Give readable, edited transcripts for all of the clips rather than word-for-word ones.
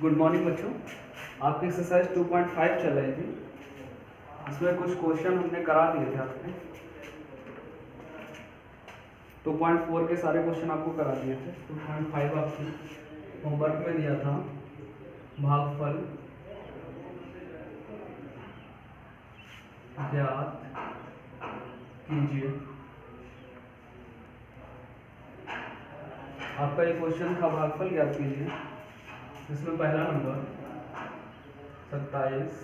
Good morning बच्चों। आपकी exercise 2.5 चल रही थी। इसमें कुछ क्वेश्चन हमने करा दिए थे आपने। 2.4 के सारे क्वेश्चन आपको करा दिए थे। 2.5 आपको होमवर्क में दिया था। भागफल ज्ञात कीजिए। आपका ये क्वेश्चन था, भागफल ज्ञात कीजिए। इसमें पहला नंबर 27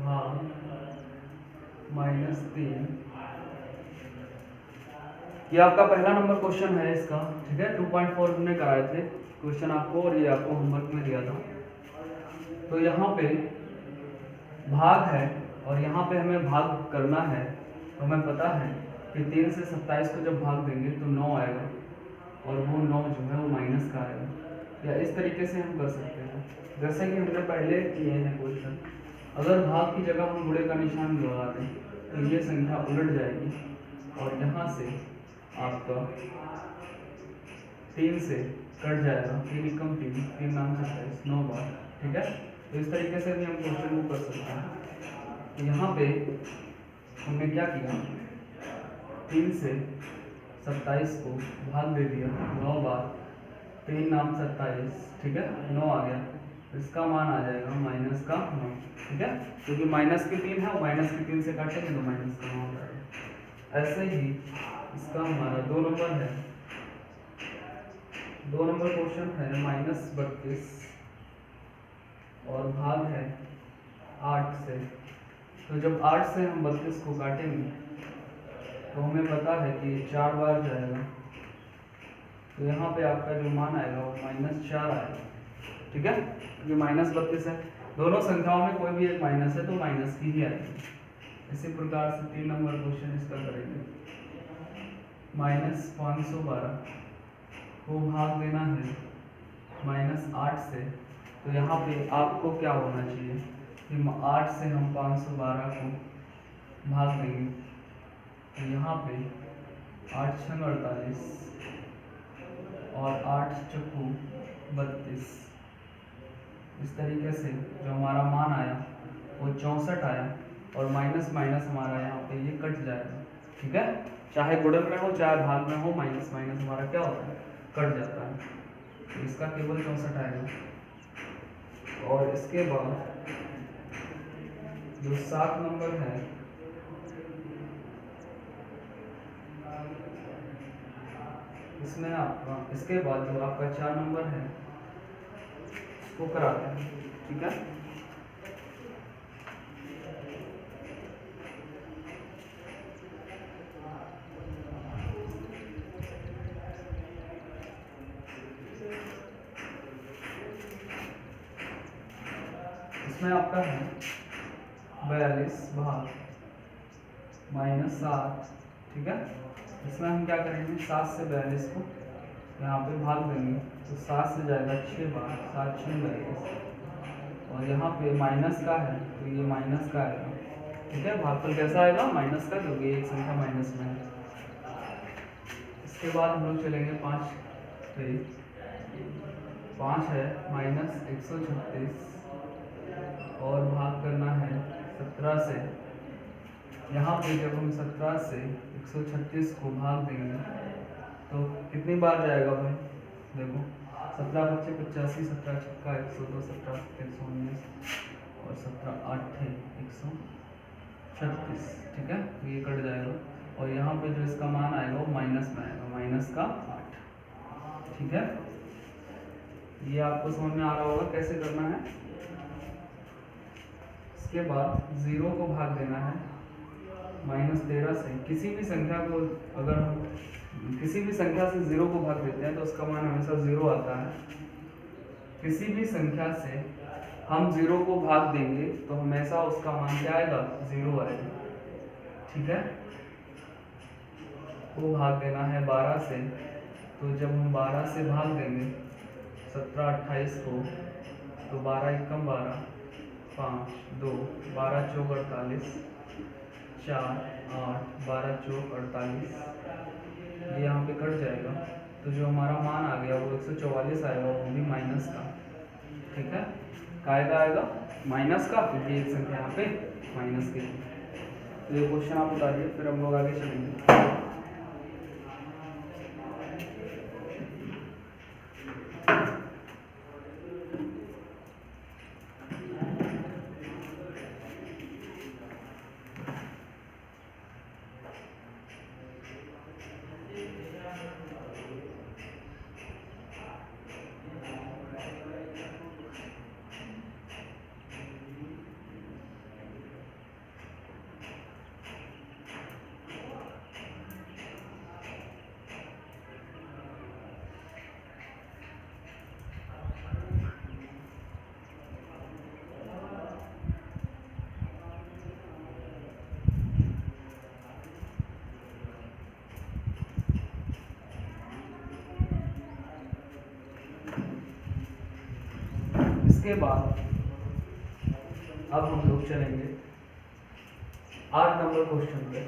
भाग -3, ये आपका पहला नंबर क्वेश्चन है इसका। ठीक है, 2.4 हमने कराए थे क्वेश्चन आपको, और ये आपको होमवर्क में दिया था। तो यहाँ पे भाग है और यहाँ पे हमें भाग करना है। तो हमें पता है कि 3 से 27 को जब भाग देंगे तो 9 आएगा, और वो 9 जो है वो माइनस का आएगा। या इस तरीके से हम कर सकते हैं, जैसे कि हमने पहले किए हैं क्वेश्चन। अगर भाग की जगह हम गुणे का निशान लगा दें तो ये संख्या उलट जाएगी, और यहाँ से आपका 3 से कट जाएगा। 3 एकम 3, 3 नाम 27, 9 बार। ठीक है, तो इस तरीके से भी हम क्वेश्चन को कर सकते हैं। तो यहाँ पे हमने क्या किया, 3 से 27 को भाग दे दिया 9 बार। 3 नाम 27, ठीक है, 9 आ गया। इसका मान आ जाएगा माइनस का 9। ठीक है, क्योंकि माइनस की 3 है और माइनस की 3 से काटेंगे तो माइनस का 9 आ जाएगा। ऐसे ही इसका हमारा 2 नंबर है। 2 नंबर क्वेश्चन है -32 और भाग है 8 से। तो जब 8 से हम 32 को काटेंगे तो हमें पता है कि 4 बार जाएगा। तो यहाँ पे आपका जो मान आएगा वो -4 आएगा। ठीक है, ये -32 है। दोनों संख्याओं में कोई भी एक माइनस है तो माइनस की ही आएगी। इसी प्रकार से 3 नंबर क्वेश्चन इसका करेंगे। -512 को भाग देना है -8 से। तो यहाँ पे आपको क्या होना चाहिए कि 8 से हम 512 को भाग देंगे तो यहाँ पे 8 छंग 48 और 8 चक्कू 32। इस तरीके से जो हमारा मान आया वो 64 आया, और माइनस माइनस हमारा यहाँ पे ये कट जाएगा। ठीक है, चाहे गुणन में हो चाहे भाग में हो, माइनस माइनस हमारा क्या होता है, कट जाता है। तो इसका केवल 64 आएगा। और इसके बाद जो 7 नंबर है इसमें आपका, इसके बाद जो आपका 4 नंबर है उसको कराते हैं। ठीक है, इसमें आपका है 42 भाग -7। ठीक है, इसमें हम क्या करेंगे, 7 से 42 को यहाँ पे भाग देंगे तो 7 से जाएगा 6 बार, 7 6 42। और यहाँ पे माइनस का है तो ये माइनस का आएगा। ठीक है, भागफल कैसा आएगा, माइनस का, क्योंकि एक संख्या माइनस में है। इसके बाद हम लोग चलेंगे 5 पे। 5 है -136 और भाग करना है 17 से। यहाँ पे जब हम 17 से 136 को भाग देंगे तो कितनी बार जाएगा भाई, देखो 17 बच्चे 85, 17 छक्का 102, 17 119 और 17 8 136। ठीक है, तो ये कट जाएगा, और यहाँ पे जो इसका मान आएगा वो माइनस में आएगा, माइनस का 8। ठीक है, ये आपको समझ में आ रहा होगा कैसे करना है। इसके बाद 0 को भाग देना है -13 से। किसी भी संख्या को अगर हम किसी भी संख्या से 0 को भाग देते हैं तो उसका मान हमेशा 0 आता है। किसी भी संख्या से हम 0 को भाग देंगे तो हमेशा उसका मान क्या आएगा, 0 आएगा। ठीक है, वो भाग देना है 12 से। तो जब हम 12 से भाग देंगे 17 28 को तो 12 एकम 12, 5 2, 12 चौक 48, 4 8, 12 चौक 48। ये यहाँ पे कट जाएगा, तो जो हमारा मान आ गया वो 144 आएगा, वो भी माइनस का। कायदा आएगा माइनस का, क्योंकि एक संख्या यहाँ पे माइनस की। तो ये क्वेश्चन आप उतारिए, फिर हम लोग आगे चलेंगे। इसके बाद अब हम लोग चलेंगे 8 नंबर क्वेश्चन पे।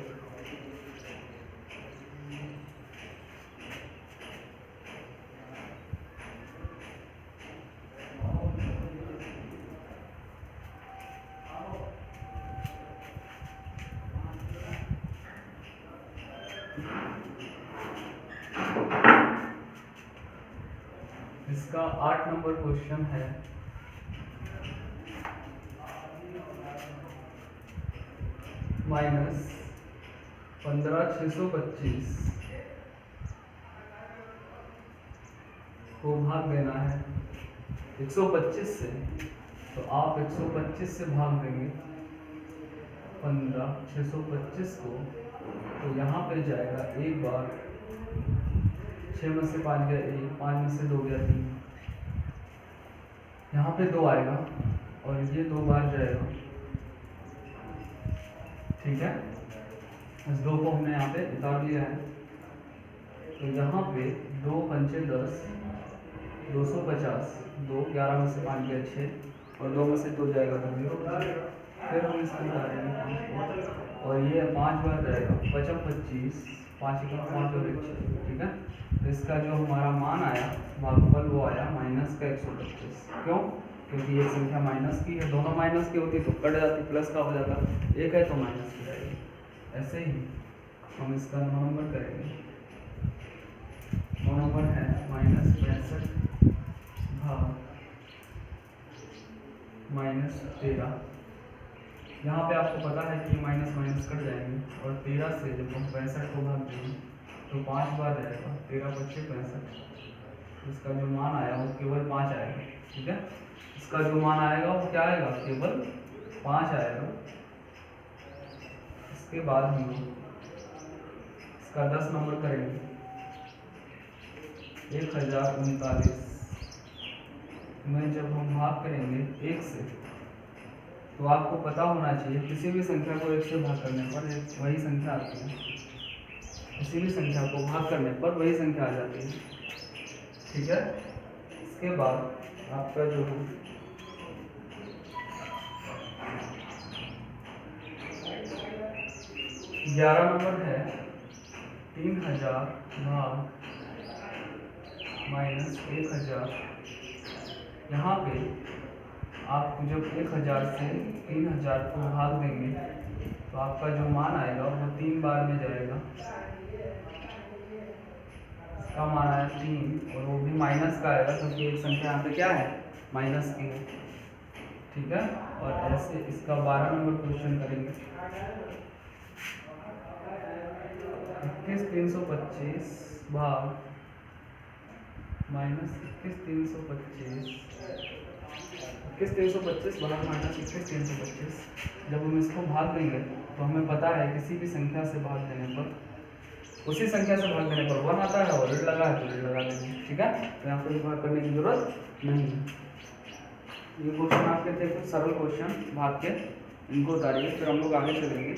इसका 8 नंबर क्वेश्चन है माइनस 15,625 को भाग देना है 125 से। तो आप 125 से भाग देंगे 15,625 को, तो यहाँ पे जाएगा एक बार 6 में से 5 गया 1, 5 में से 2 गया 3, यहाँ पे 2 आएगा और ये 2 बार जाएगा। ठीक है, इस 2 को हमने यहाँ पे उतार लिया है। तो यहाँ पे 2 पंचे 10, 250, 2 11 में से 5 गया 6 और 2 में से 2 जाएगा तो 0। फिर हम इसको निकालेंगे 5 को, और ये 5 बार जाएगा 5 25, 5 का 5 और 1 6। ठीक है, तो इसका जो हमारा मान आया भागफल वो आया माइनस का 125। क्यों? क्योंकि ये संख्या माइनस की है, दोनों माइनस की होती तो कट जाती, प्लस का हो जाता, एक है तो माइनस की जाएगी। ऐसे ही हम इसका 9 नंबर करेंगे। 9 नंबर है माइनस 65 भाग माइनस 13। यहाँ पे आपको पता है कि माइनस माइनस कट जाएंगे, और 13 से जब हम 65 को भाग देंगे तो 5 बार जाएगा, 13 25 65। इसका जो मान आया वो केवल 5 आएगा। ठीक है, इसका जो मान आएगा वो क्या आएगा, केवल 5 आएगा। इसके बाद हम इसका 10 नंबर करेंगे 1039 में जब हम भाग करेंगे 1 से, तो आपको पता होना चाहिए किसी भी संख्या को 1 से भाग करने पर वही संख्या आती है। किसी भी संख्या को भाग करने पर वही संख्या आ जाती है। ठीक है, इसके बाद आपका जो है 11 नंबर है 3000 भाग माइनस 1000। यहाँ पे आप जब 1000 से 3000 को भाग देंगे तो आपका जो मान आएगा वो 3 बार में जाएगा। इसका मान आया 3, और वो भी माइनस का आएगा क्योंकि एक संख्या यहाँ पे क्या है, माइनस की है। ठीक है, और ऐसे इसका 12 नंबर क्वेश्चन करेंगे 21,325 भाग माइनस 21,325, 21,325 भाग माइनस 21,325। जब हम इसको भाग देंगे तो हमें पता है किसी भी संख्या से भाग देने पर, उसी संख्या से भाग देने पर 1 आता है, और ऋण लगा है तो ऋण लगा देंगे। ठीक है, तो यहाँ पर भाग करने की जरूरत नहीं है। ये क्वेश्चन आपके थे कुछ सरल क्वेश्चन भाग के, इनको उतारिए, फिर हम लोग आगे चलेंगे।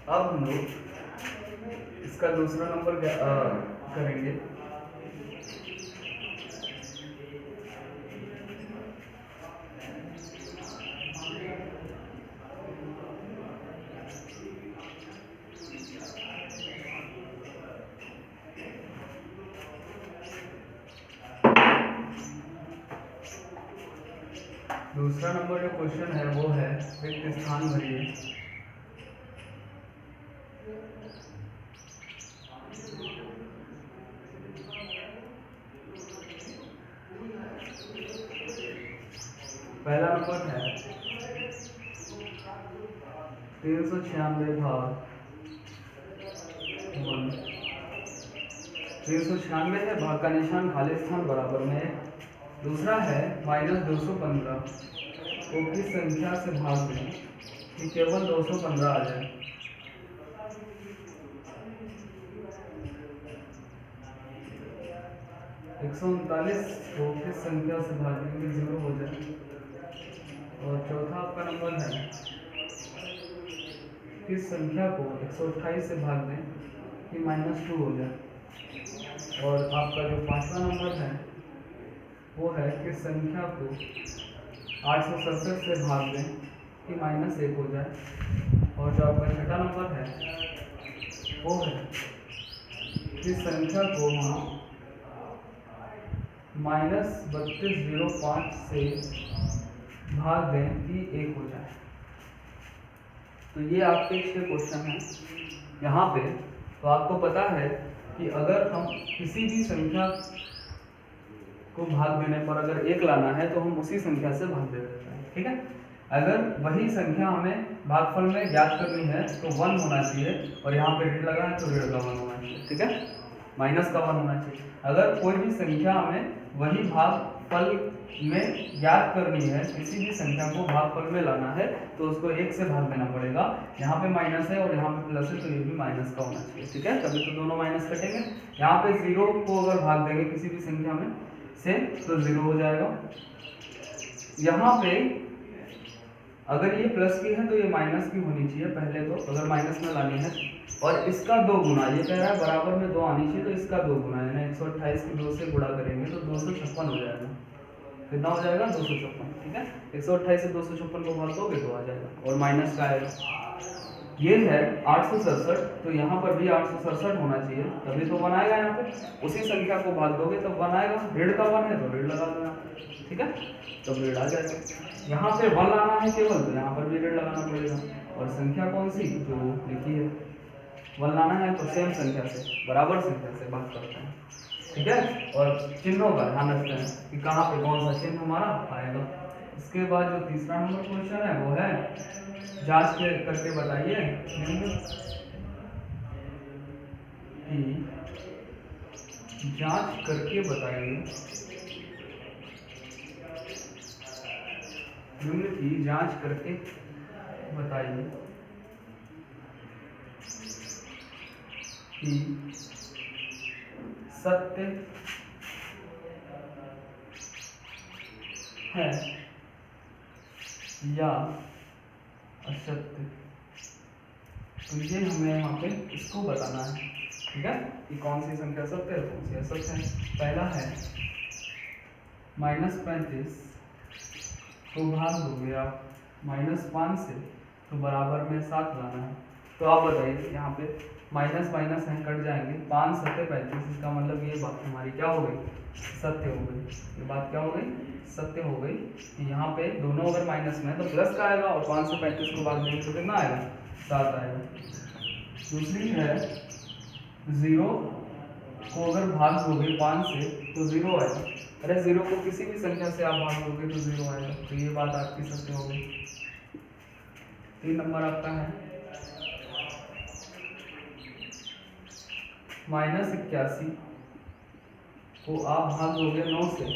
अब हम लोग इसका दूसरा नंबर करेंगे। दूसरा नंबर जो क्वेश्चन है वो है रिक्त स्थान भरिए। पहला नंबर है 396 भाग 1। 396 है, भाग का निशान खाली स्थान बराबर में। दूसरा है -215 को किस संख्या से भाग दें कि केवल 215 आ जाए। एक 139 को किस संख्या से भाग दें कि 0 हो जाए। और चौथा आपका नंबर है किस संख्या को 128 से भाग दें कि -2 हो जाए। और आपका जो पांचवा नंबर है वो है किस संख्या को 867 से भाग दें कि -1 हो जाए। और जो आपका छठा नंबर है वो है किस संख्या को हम -3205 से भाग दें कि 1 हो जाए। तो ये आपके इसके क्वेश्चन हैं यहाँ पे। तो आपको पता है कि अगर हम किसी भी संख्या को भाग देने पर अगर 1 लाना है तो हम उसी संख्या से भाग दे देते हैं, ठीक है। अगर वही संख्या हमें भागफल में ज्ञात करनी है तो 1 होना चाहिए, और यहाँ पे ऋण लगा है तो ऋण का 1 होना चाहिए, ठीक है, माइनस का 1 होना चाहिए। अगर कोई भी संख्या हमें वही भागफल में ज्ञात करनी है, किसी भी संख्या को भागफल में लाना है तो उसको 1 से भाग देना पड़ेगा। यहाँ पे माइनस है और यहाँ पे प्लस है तो ये भी माइनस का होना चाहिए, ठीक है, तभी तो दोनों माइनस कटेंगे। यहाँ पे 0 को अगर भाग देंगे किसी भी संख्या में से तो 0 हो जाएगा। यहाँ पे अगर ये प्लस की है तो ये माइनस की होनी चाहिए पहले तो, अगर माइनस में लानी है। और इसका 2 गुना, ये कह रहा है बराबर में 2 आनी चाहिए, तो इसका 2 गुना है ना 128 की 2 से गुणा करेंगे तो 256 हो जाएगा। कितना हो जाएगा 256, ठीक है। 128 से 256 को भाग दोगे तो आ जाएगा, और माइनस का आएगा। ये है 867, तो यहाँ पर भी 867 होना चाहिए, तभी तो 1 आएगा। यहाँ पे उसी संख्या को भाग दोगे तब 1 आएगा। ऋण का 1 है तो ऋण लगा दो, ठीक है, तो ऋण आ जाएगा। यहाँ पे 1 लाना है केवल, तो यहाँ पर भी ऋण लगाना पड़ेगा। और संख्या कौन सी जो लिखी है 1 लाना है तो सेम संख्या से, बराबर संख्या से भाग करते हैं, ठीक है। और चिन्हों का ध्यान रखते हैं कि कहाँ पे कौन सा चिन्ह हमारा आएगा। इसके बाद जो तीसरा नंबर क्वेश्चन है वो है जांच करके बताइए कि जांच करके बताइए निम्न की जांच करके बताइए कि सत्य है या असत्य। तो ये हमें यहाँ पे इसको बताना है, ठीक है, कि कौन सी संख्या सत्य है कौन सी असत्य है। पहला है -35 को भाग दोगे आप -5 से तो बराबर में 7 लाना है। तो आप बताइए, यहाँ पे माइनस माइनस है कट जाएंगे, 5 7 35, इसका मतलब ये बात हमारी क्या हो गई सत्य हो गई। ये बात क्या हो गई सत्य हो गई कि यहाँ पे दोनों अगर माइनस में है तो प्लस का आएगा, और 5 से 35 को भाग देंगे तो कितना आएगा 7 आएगा। दूसरी है 0 को अगर भाग दोगे 5 से तो 0 आएगा। अरे 0 को किसी भी संख्या से आप भाग दोगे तो 0 आएगा, तो ये बात आपकी सत्य हो गई। 3 नंबर आपका है -81 को आप भाग दोगे 9 से।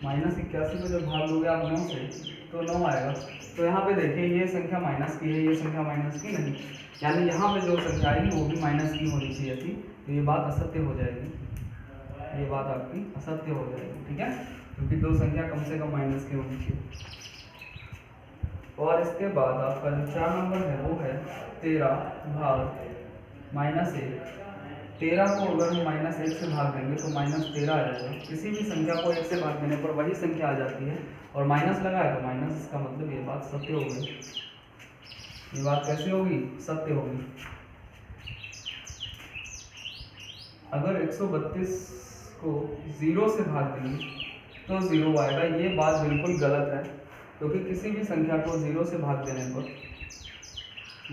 -81 को जब भाग दोगे आप 9 से तो 9 आएगा। तो यहाँ पे देखिए ये संख्या माइनस की है, ये संख्या माइनस की नहीं, यानी यहाँ पे जो संख्या आएगी वो भी माइनस की होनी चाहिए थी, तो ये बात असत्य हो जाएगी। ये बात आपकी असत्य हो जाएगी, ठीक है, क्योंकि 2 संख्या कम से कम माइनस की होनी चाहिए। और इसके बाद आपका जो 4 नंबर है वो है 13 भाग -1। 13 को अगर हम -1 से भाग देंगे तो -13 आ जाएगा। किसी भी संख्या को 1 से भाग देने पर वही संख्या आ जाती है, और माइनस लगा है तो माइनस, इसका मतलब ये बात सत्य होगी। ये बात कैसी होगी? सत्य होगी। अगर 132 को 0 से भाग देंगे तो 0 आएगा। ये बात बिल्कुल गलत है, क्योंकि किसी भी संख्या को 0 से भाग देने पर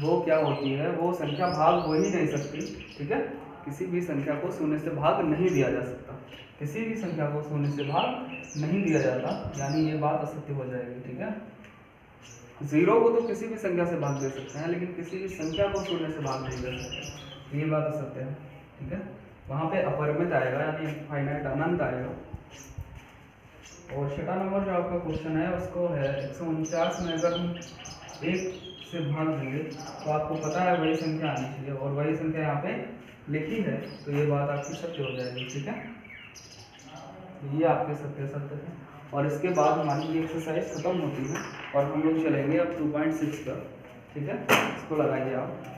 वो क्या होती है, वो संख्या भाग हो ही नहीं सकती। ठीक है, किसी भी संख्या को शून्य से भाग नहीं दिया जा सकता। किसी भी संख्या को शून्य से भाग नहीं दिया जाता, यानी ये बात असत्य हो जाएगी। ठीक है, 0 को तो किसी भी संख्या से भाग दे सकते हैं, लेकिन किसी भी संख्या को शून्य से भाग नहीं दे सकते, ये बात असत्य है। ठीक है, वहाँ पे अपरिमित आएगा, यानी फाइनाइट, अनंत आएगा। और 6वां नंबर जो आपका क्वेश्चन है उसको है 149 में अगर हम 1 से भाग देंगे तो आपको पता है वही संख्या आनी चाहिए, और वही संख्या यहाँ पे लिखी है, तो ये बात आपकी सत्य हो जाएगी। ठीक है, ये आपके सत्य है। और इसके बाद हमारी ये एक्सरसाइज खत्म होती है और हम लोग चलेंगे अब 2.6 पर। ठीक है, इसको लगाइए आप।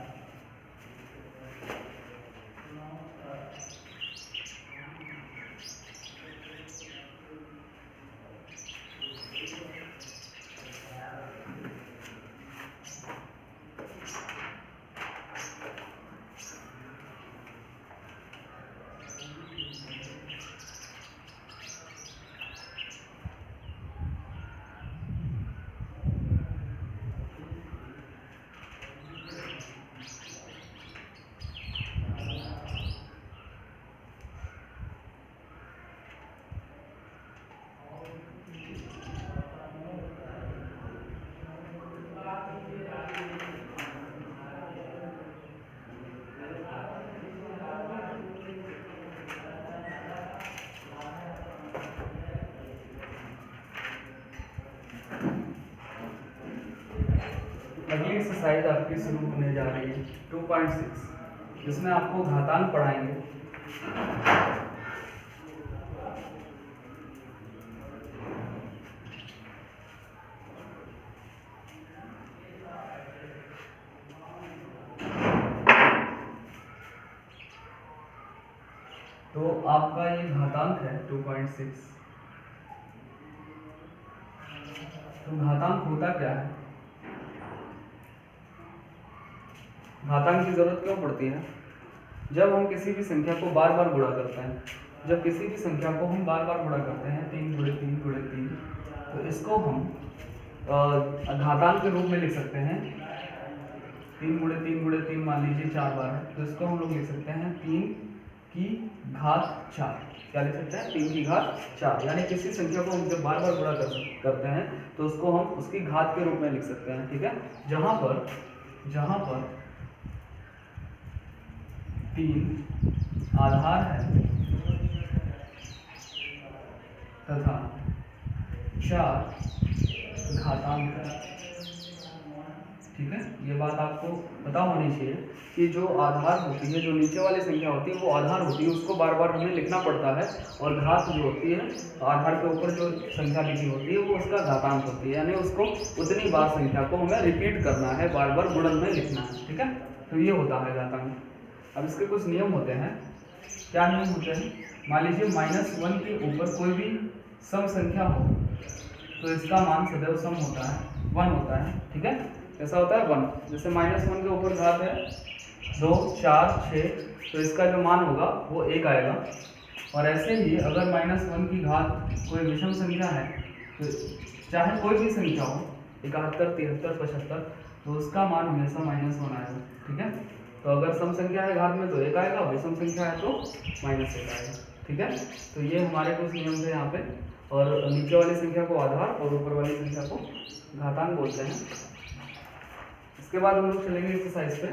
अगली एक्सरसाइज आपकी शुरू होने जा रही है 2.6, जिसमें आपको घातांक पढ़ाएंगे। तो आपका ये घातांक है 2.6। तो घातांक होता क्या है? घातांक की जरूरत क्यों पड़ती है? जब हम किसी भी संख्या को बार बार गुणा करते हैं, जब किसी भी संख्या को हम बार बार गुणा करते हैं 3 × 3 × 3, तो इसको हम घातांक के रूप में लिख सकते हैं। 3 × 3 × 3 मान लीजिए 4 बार है, तो इसको हम लोग लिख सकते हैं 3 की घात 4। क्या लिख सकते हैं? 3 की घात 4। यानी किसी संख्या को हम जब बार बार गुणा करते हैं तो उसको हम उसकी घात के रूप में लिख सकते हैं। ठीक है, जहां पर 3 आधार है तथा 4 घातांक है। ठीक है, ये बात आपको पता होनी चाहिए कि जो आधार होती है, जो नीचे वाली संख्या होती है वो आधार होती है, उसको बार बार हमें लिखना पड़ता है, और घात जो होती है, आधार के ऊपर जो संख्या लिखी होती है वो उसका घातांक होती है, यानी उसको उतनी बार संख्या को हमें रिपीट करना है, बार बार गुणन में लिखना है। ठीक है, तो ये होता है घातांक। अब इसके कुछ नियम होते हैं। क्या नियम होते हैं? मान लीजिए -1 के ऊपर कोई भी सम संख्या हो तो इसका मान सदैव सम होता है, 1 होता है। ठीक है, कैसा होता है? 1। जैसे -1 के ऊपर घात है 2, 4, 6, तो इसका जो मान होगा वो 1 आएगा। और ऐसे ही अगर -1 की घात कोई विषम संख्या है, तो चाहे कोई भी संख्या हो, 71, 73, 75, तो उसका मान हमेशा -1 आएगा। ठीक है, तो अगर सम संख्या है घात में तो 1 आएगा, विषम संख्या है तो -1 आएगा। ठीक है, तो ये हमारे कुछ नियम थे यहाँ पे। और नीचे वाली संख्या को आधार और ऊपर वाली संख्या को घातांक बोलते हैं। इसके बाद हम लोग चलेंगे एक्सरसाइज पे।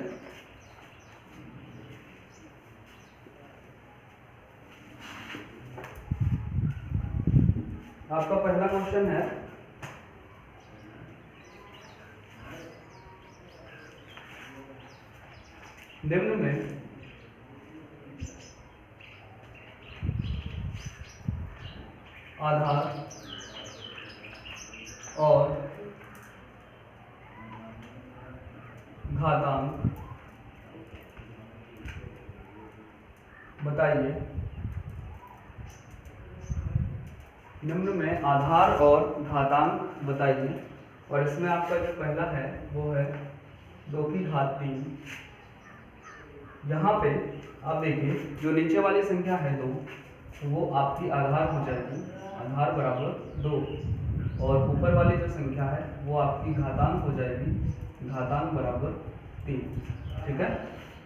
आपका पहला क्वेश्चन है निम्न में आधार और घातांक बताइए। निम्न में आधार और घातांक बताइए। और इसमें आपका जो पहला है वो है 2 की घात 3। यहाँ पे आप देखिए जो नीचे वाली संख्या है 2 वो आपकी आधार हो जाएगी, आधार बराबर 2, और ऊपर वाली जो संख्या है वो आपकी घातांक हो जाएगी, घातांक बराबर 3। ठीक है।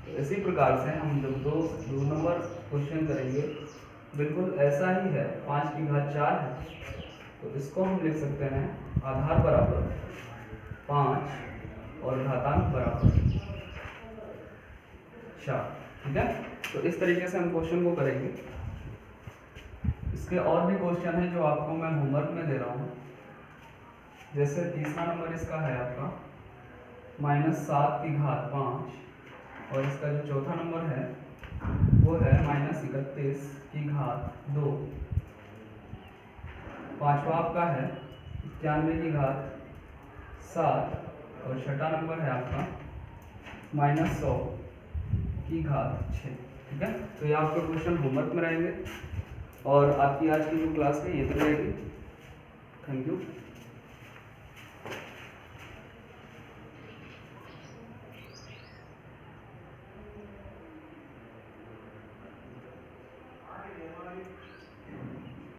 तो इसी प्रकार से हम जब दो नंबर क्वेश्चन करेंगे बिल्कुल ऐसा ही है। 5 की घात 4 है तो इसको हम लिख सकते हैं आधार बराबर 5 और घातांक बराबर 4। ठीक है। तो इस तरीके से हम क्वेश्चन को करेंगे। इसके और भी क्वेश्चन हैं जो आपको मैं होमवर्क में दे रहा हूँ। जैसे तीसरा नंबर इसका है आपका -7 की घात 5, और इसका जो चौथा नंबर है वो है -31 की घात 2। पांचवा आपका है 91 की घात 7, और छठा नंबर है आपका -100 की घात 6। ठीक है। तो ये आपके क्वेश्चन होमवर्क में रहेंगे और आपकी आज की जो क्लास है ये तो रहेगी। Thank you.